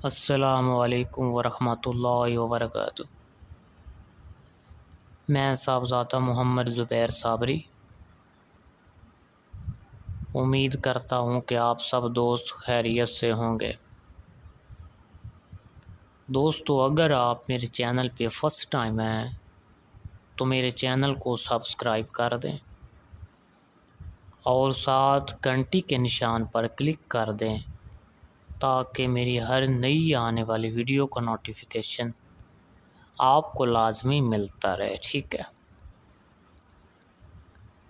السلام علیکم ورحمۃ اللہ وبرکاتہ۔ میں صاحبزادہ محمد زبیر صابری امید کرتا ہوں کہ آپ سب دوست خیریت سے ہوں گے۔ دوستو، اگر آپ میرے چینل پہ فرسٹ ٹائم ہیں تو میرے چینل کو سبسکرائب کر دیں اور ساتھ گھنٹی کے نشان پر کلک کر دیں تاکہ میری ہر نئی آنے والی ویڈیو کا نوٹیفیکیشن آپ کو لازمی ملتا رہے، ٹھیک ہے؟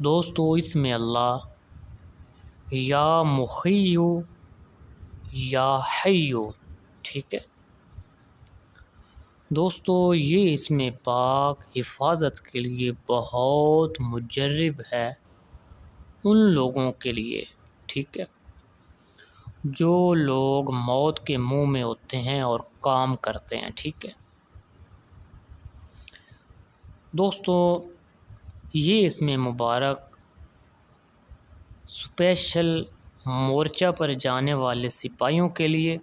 دوستو، اس میں اللہ یا مخیو یا حیو، ٹھیک ہے دوستو، یہ اس میں پاک حفاظت کے لیے بہت مجرب ہے ان لوگوں کے لیے، ٹھیک ہے، جو لوگ موت کے منہ میں ہوتے ہیں اور کام کرتے ہیں، ٹھیک ہے دوستو۔ یہ اس میں مبارک اسپیشل مورچہ پر جانے والے سپاہیوں کے لیے،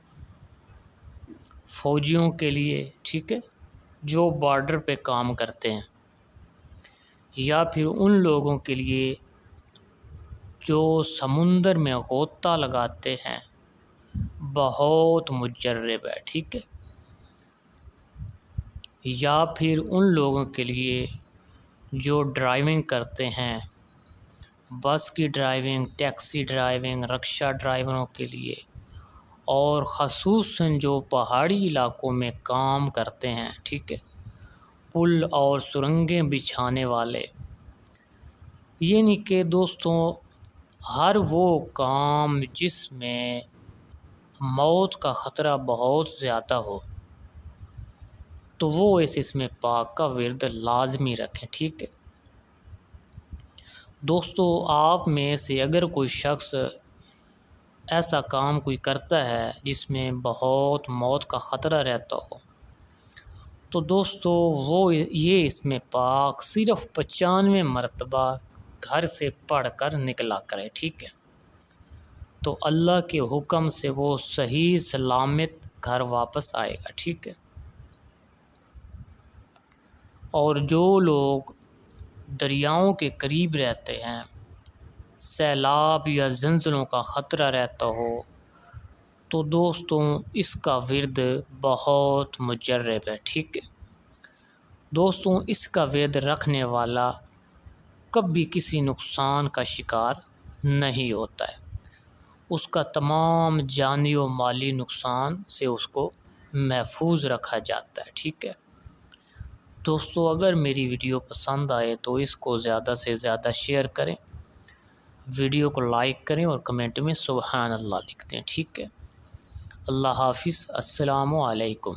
فوجیوں کے لیے، ٹھیک ہے، جو بارڈر پہ کام کرتے ہیں، یا پھر ان لوگوں کے لیے جو سمندر میں غوطہ لگاتے ہیں، بہت مجرب ہے، ٹھیک ہے، یا پھر ان لوگوں کے لیے جو ڈرائیونگ کرتے ہیں، بس کی ڈرائیونگ، ٹیکسی ڈرائیونگ، رکشہ ڈرائیوروں کے لیے، اور خصوصاً جو پہاڑی علاقوں میں کام کرتے ہیں، ٹھیک ہے، پل اور سرنگیں بچھانے والے، یعنی کہ دوستوں ہر وہ کام جس میں موت کا خطرہ بہت زیادہ ہو تو وہ اس میں پاک کا ورد لازمی رکھیں، ٹھیک ہے دوستو۔ آپ میں سے اگر کوئی شخص ایسا کام کوئی کرتا ہے جس میں بہت موت کا خطرہ رہتا ہو تو دوستو وہ یہ اس میں پاک صرف 95 مرتبہ گھر سے پڑھ کر نکلا کرے، ٹھیک ہے، تو اللہ کے حکم سے وہ صحیح سلامت گھر واپس آئے گا، ٹھیک ہے۔ اور جو لوگ دریاؤں کے قریب رہتے ہیں، سیلاب یا زلزلوں کا خطرہ رہتا ہو تو دوستوں اس کا ورد بہت مجرب ہے، ٹھیک ہے دوستوں۔ اس کا ورد رکھنے والا کبھی کسی نقصان کا شکار نہیں ہوتا ہے، اس کا تمام جانی و مالی نقصان سے اس کو محفوظ رکھا جاتا ہے، ٹھیک ہے دوستو۔ اگر میری ویڈیو پسند آئے تو اس کو زیادہ سے زیادہ شیئر کریں، ویڈیو کو لائک کریں اور کمنٹ میں سبحان اللہ لکھ دیں، ٹھیک ہے۔ اللہ حافظ، السلام علیکم۔